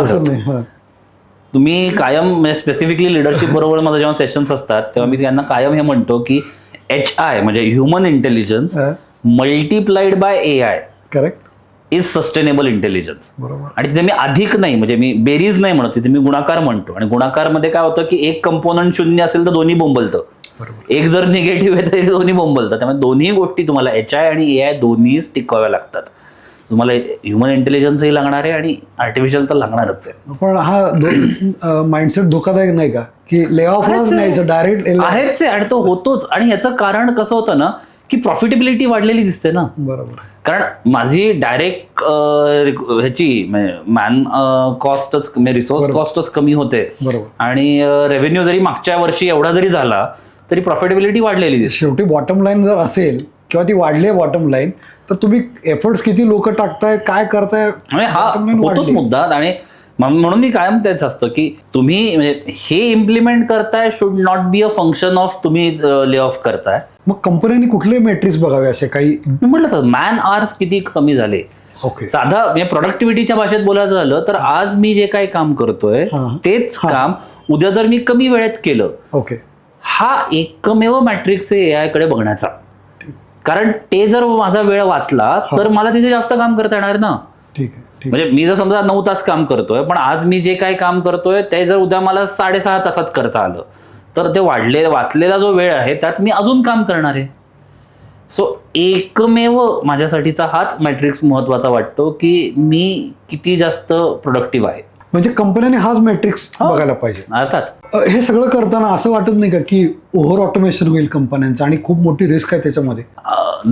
तुम्ही कायम स्पेसिफिकली लिडरशिप बरोबर माझं जेव्हा सेशन्स असतात तेव्हा मी त्यांना कायम हे म्हणतो की HI म्हणजे human intelligence multiplied by AI correct is sustainable intelligence. बरोबर. आणि तिथे मी अधिक नाही, म्हणजे मी बेरीज नाही म्हणत, तिथे मी गुणाकार म्हणतो. आणि गुणाकारमध्ये काय होतं की एक कंपोनंट 0 असेल तर दोन्ही बोंबलतं, एक जर निगेटिव्ह आहे तर दोन्ही बोंबलतं. त्यामुळे दोन्ही गोष्टी तुम्हाला HI आणि AI दोन्ही टिकवाव्या लागतात. तुम्हाला ह्युमन इंटेलिजन्सही लागणार आहे आणि आर्टिफिशियल तर लागणारच आहे. पण हा माइंडसेट धोकादायक नाही का की ले ऑफ नाही डायरेक्ट आहेच आहे. आणि तो होतोच. आणि याचं कारण कसं होतं ना की प्रॉफिटेबिलिटी वाढलेली दिसते ना. बरोबर. कारण माझी डायरेक्ट ह्याची मॅन कॉस्टच, रिसोर्स कॉस्टच कमी होते. आणि रेव्हेन्यू जरी मागच्या वर्षी एवढा जरी झाला तरी प्रॉफिटेबिलिटी वाढलेली दिसते. शेवटी बॉटम लाईन जर असेल किंवा ती वाढली आहे बॉटम लाईन, तर तुम्ही एफर्ट्स किती लोक टाकताय, काय करताय, हा होतोच मुद्दा. आणि म्हणून मी कायम तेच असतं की तुम्ही म्हणजे हे इम्प्लिमेंट करताय should not be a function of तुम्ही ले ऑफ करताय. मग कंपन्यांनी कुठले मेट्रिक्स बघावे असे काही? मी म्हटलं तर मॅन आवर्स किती कमी झाले. ओके. साधा म्हणजे प्रोडक्टिव्हिटीच्या भाषेत बोलायचं झालं तर आज मी जे काही काम करतोय तेच काम उद्या जर मी कमी वेळेत केलं, ओके, हा एकमेव मॅट्रिक्स आहे AI कडे बघण्याचा. कारण ते जर माझा वेळ वाचला तर मला तिथे जास्त काम करता येणार ना. ठीक आहे. म्हणजे मी जर समजा 9 तास काम करतोय, पण आज मी जे काही काम करतोय ते जर उद्या मला 6.5 तासात करता आलं तर ते वाचलेला जो वेळ आहे त्यात मी अजून काम करणार आहे. सो एकमेव माझ्यासाठीचा हाच मॅट्रिक्स महत्वाचा वाटतो की मी किती जास्त प्रोडक्टिव्ह आहे. म्हणजे कंपन्यांनी हाच मॅट्रिक्स बघायला पाहिजे. अर्थात हे सगळं करताना असं वाटत नाही का की ओव्हर ऑटोमेशन होईल कंपन्यांचं आणि खूप मोठी रिस्क आहे त्याच्यामध्ये?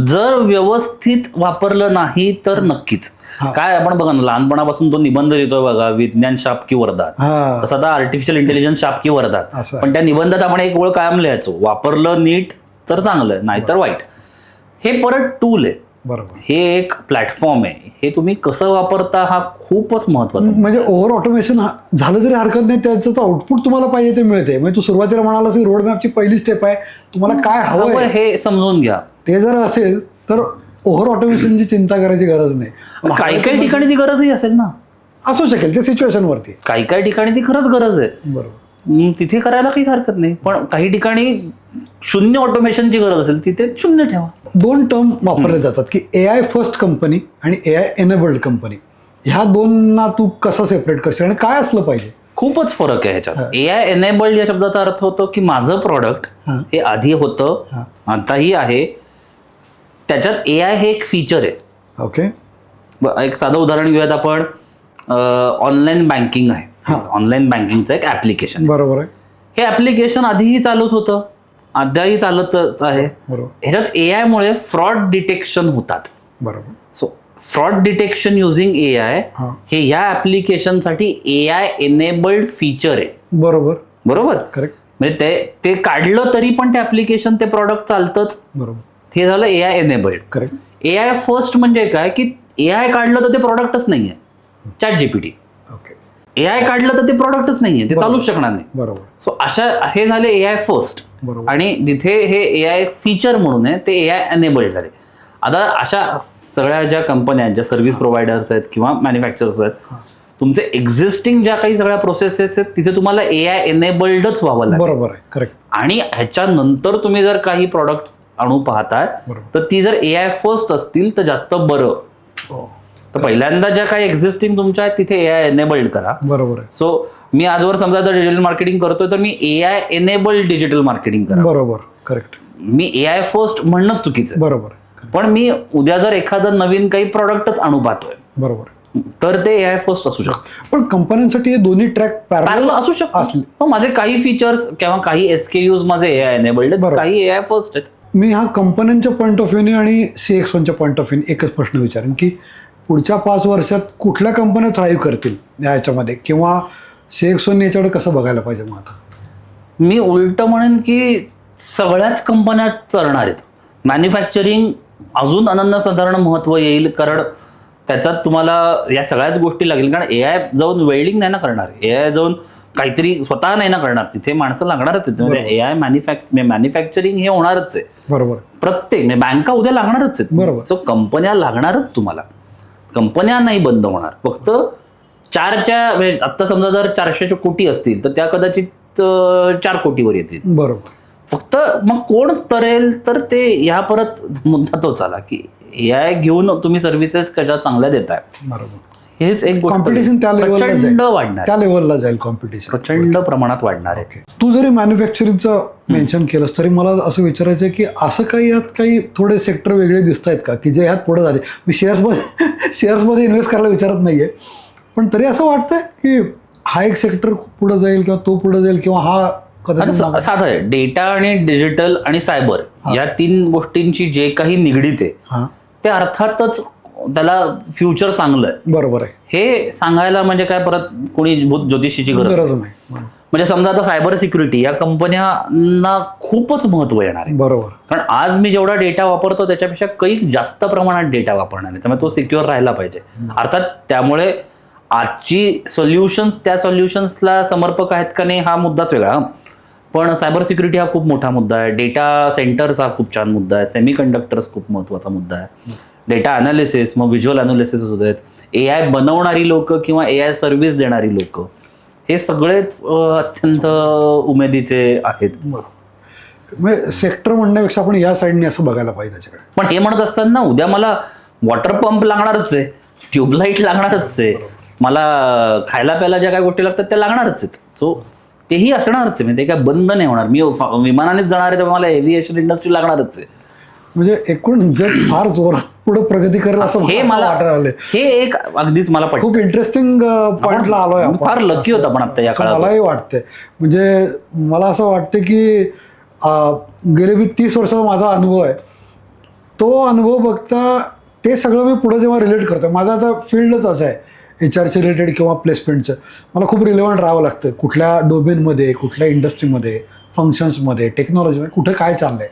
जर व्यवस्थित वापरलं नाही तर नक्कीच. काय आपण बघा ना, लहानपणापासून तो निबंध लिहितोय बघा, विज्ञान शाप की वरदान, तसं आता आर्टिफिशियल इंटेलिजन्स शाप की वरदान. पण त्या निबंधात आपण एक ओळ कायम लिहायचो, वापरलं नीट तर चांगलं, नाहीतर वाईट. हे परत टूल आहे. बरोबर. हे एक प्लॅटफॉर्म आहे. हे तुम्ही कसं वापरता हा खूपच महत्वाचा. म्हणजे ओव्हर ऑटोमेशन झालं तरी हरकत नाही, त्याचं आउटपुट तुम्हाला पाहिजे ते मिळते. म्हणजे तू सुरुवातीला म्हणालास की रोड मॅपची पहिली स्टेप आहे, तुम्हाला काय हवं हे समजून घ्या. ते जर असेल तर ओव्हर ऑटोमेशनची चिंता करायची गरज नाही. काही काही ठिकाणी ती गरजही असेल ना, असू शकेल, ते सिच्युएशन वरती. काही काही ठिकाणी ती खरंच गरज आहे. बरोबर. तिथे करायला काहीच हरकत नाही. पण काही ठिकाणी 0 ऑटोमेशनची गरज असेल तिथे 0 ठेवा. 2 टर्म वापरले जातात की AI फर्स्ट कंपनी आणि AI एनेबल्ड कंपनी. ह्या दोनना तू कसं सेपरेट करशील आणि काय असलं पाहिजे? खूपच फरक आहे ह्याच्यात. AI एनेबल्ड या शब्दाचा अर्थ होतो की माझं प्रॉडक्ट हे आधी होतं, आताही आहे, त्याच्यात AI हे एक फीचर आहे. ओके. एक साधं उदाहरण घेऊयात आपण. ऑनलाईन बँकिंग आहे, ऑनलाईन बँकिंगचं एक ऍप्लिकेशन. बरोबर आहे. हे ऍप्लिकेशन आधीही चालत होतं, आताही चालत आहे. ह्याच्यात AI मुळे फ्रॉड डिटेक्शन होतात. बरोबर. So fraud detection using AI हे या ऍप्लिकेशनसाठी AI एनेबल्ड फीचर आहे. बरोबर. बरोबर. करेक्ट. म्हणजे ते काढलं तरी पण ते ऍप्लिकेशन, ते प्रॉडक्ट चालतंच. बरोबर. हे झालं AI enabled. Correct. AI first म्हणजे काय की AI काढलं तर ते प्रॉडक्टच नाहीये. Chat GPT okay. AI काढलं तर ते प्रॉडक्टच नाहीये, ते चालूच शकणार नाही. बरोबर. सो अशा हे झाले AI फर्स्ट. बरोबर. आणि जिथे हे AI फीचर म्हणून आहे ते AI एनेबल्ड झाले. आता अशा सगळ्या ज्या कंपन्या आहेत, ज्या सर्व्हिस प्रोव्हायडर्स आहेत किंवा मॅन्युफॅक्चरर्स आहेत, तुमचे एक्झिस्टिंग ज्या काही सगळ्या प्रोसेसेस आहेत तिथे तुम्हाला AI एनेबल्डच व्हावं लागेल. बरोबर आहे. करेक्ट. आणि ह्याच्यानंतर तुम्ही जर काही प्रॉडक्ट आणू पाहताय तर ती जर AI फर्स्ट असतील तर जास्त बरं. तर पहिल्यांदा ज्या काही एक्झिस्टिंग तुमच्या आहेत तिथे AI एनेबल्ड करा. बरोबर आहे. सो मी आजवर समजा जर डिजिटल मार्केटिंग करतोय तर मी AI एनेबल्ड डिजिटल मार्केटिंग करा. बरोबर. करेक्ट. मी AI फर्स्ट म्हणणं चुकीचं आहे. बरोबर. पण मी उद्या जर एखादं नवीन काही प्रॉडक्टच आणू पाहतोय बरोबर तर ते AI फर्स्ट असू शकतं. पण कंपन्यांसाठी हे दोन्ही ट्रॅक पॅरलल असू शकतात. पण माझे काही फीचर्स किंवा काही SKUs माझे AI एनेबल्ड आहेत, काही AI फर्स्ट आहेत. मी हा कंपन्यांच्या पॉईंट ऑफ व्ह्यूने आणि CX1च्या पॉईंट ऑफ व्ह्यूने एकच प्रश्न विचारेन की पुढच्या 5 वर्षात कुठल्या कंपन्या थ्राईव्ह करतील याच्यामध्ये, किंवा CX1 याच्याकडे कसं बघायला पाहिजे? मग आता मी उलट म्हणेन की सगळ्याच कंपन्या चरणार आहेत. मॅन्युफॅक्चरिंग अजून अनन्यसाधारण महत्व येईल, कारण त्याच्यात तुम्हाला या सगळ्याच गोष्टी लागेल. कारण AI जाऊन वेल्डिंग नाही ना करणार, AI जाऊन काहीतरी स्वतः नाही ना करणार, तिथे माणसं लागणारच आहेत. म्हणजे AI मॅन्युफॅक्चरिंग हे होणारच आहे. बरोबर. प्रत्येक बँका उद्या लागणारच आहेत. बरोबर. सो कंपन्या लागणारच तुम्हाला, कंपन्या नाही बंद होणार. फक्त 4च्या म्हणजे आता समजा जर 400 कोटी असतील तर त्या कदाचित 4 कोटीवर येतील. बरोबर. फक्त मग कोण तरेल तर ते या परत मुद्दा तोच आला की AI घेऊन तुम्ही सर्व्हिसेस कशा चांगल्या देताय. बरोबर. हेच एक कॉम्पिटिशन त्या लेवलला प्रचंड वाढणार, त्या लेवलला जाईल कॉम्पिटिशन, प्रचंड प्रमाणात वाढणार आहे. तू जरी मॅन्युफॅक्चरिंगचं मेन्शन केलंस तरी मला असं विचारायचं आहे की असं काही यात काही थोडे सेक्टर वेगळे दिसत आहेत का की जे ह्यात पुढे झाले? मी शेअर्समध्ये इन्व्हेस्ट करायला विचारत नाहीये, पण तरी असं वाटतंय की हा एक सेक्टर पुढे जाईल किंवा तो पुढे जाईल किंवा हा साधं आहे. डेटा आणि डिजिटल आणि सायबर या 3 गोष्टींची जे काही निगडीत आहे ते अर्थातच त्याला फ्युचर चांगलं आहे. बरोबर आहे. हे सांगायला म्हणजे काय परत कोणी ज्योतिषीची गरज नाही. म्हणजे समजा आता सायबर सिक्युरिटी या कंपन्यांना खूपच महत्व येणार आहे. बरोबर. कारण आज मी जेवढा डेटा वापरतो त्याच्यापेक्षा काही जास्त प्रमाणात डेटा वापरणार आहे, त्यामुळे तो सिक्युअर राहायला पाहिजे. अर्थात त्यामुळे आजची सोल्युशन्स त्या सोल्युशन्सला समर्पक आहेत का नाही हा मुद्दाच वेगळा. पण सायबर सिक्युरिटी हा खूप मोठा मुद्दा आहे. डेटा सेंटर्स हा खूप छान मुद्दा आहे. सेमी कंडक्टर्स खूप महत्वाचा मुद्दा आहे. डेटा अनालिसिस, मग व्हिज्युअल अनालिसिस होत आहेत. AI बनवणारी लोक किंवा AI सर्व्हिस देणारी लोक हे सगळेच अत्यंत उमेदीचे आहेत. म्हणजे सेक्टर म्हणण्यापेक्षा आपण या साईडने असं बघायला पाहिजे त्याच्याकडे. पण हे म्हणत असताना उद्या मला वॉटर पंप लागणारच आहे, ट्यूबलाईट लागणारच आहे, मला खायला प्यायला ज्या काही गोष्टी लागतात त्या लागणारच आहेत. सो तेही असणारच आहे, म्हणजे ते काय बंद नाही होणार. मी विमानानेच जाणार आहे तर मला एव्हिएशन इंडस्ट्री लागणारच आहे. म्हणजे एकूण जग फार जोरात पुढे प्रगती करेल असं हे मला वाटलं. हे एक अगदीच मला खूप इंटरेस्टिंग पॉइंटला आलोय आपण. फार लकी होता पण आता या काळात. मलाही वाटतंय. म्हणजे मला असं वाटतं की गेले 30 वर्षाचा माझा अनुभव आहे, तो अनुभव बघता ते सगळं मी पुढे जेव्हा रिलेट करतो, माझं आता फील्डच असं आहे HRचे रिलेटेड किंवा प्लेसमेंटचं, मला खूप रिलेव्हंट राहावं लागतं. कुठल्या डोमेनमध्ये, कुठल्या इंडस्ट्रीमध्ये, फंक्शन्समध्ये, टेक्नॉलॉजीमध्ये कुठे काय चाललंय.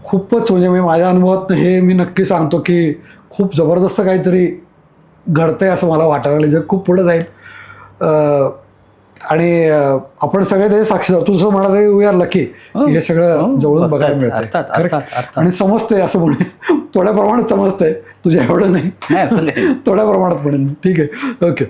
खूपच म्हणजे मी माझ्या अनुभवात हे मी नक्की सांगतो की खूप जबरदस्त काहीतरी घडतंय असं मला वाटायला लागलं. जग खूप पुढे जाईल आणि आपण सगळे त्याचे साक्षीदार. तू जसं म्हणाल वी आर लकी, हे सगळं जवळून बघायला मिळतंय आणि समजतंय. असं म्हणून थोड्या प्रमाणात समजतंय, तुझ्या एवढं नाही, थोड्या प्रमाणात म्हणेन. ठीक आहे. ओके.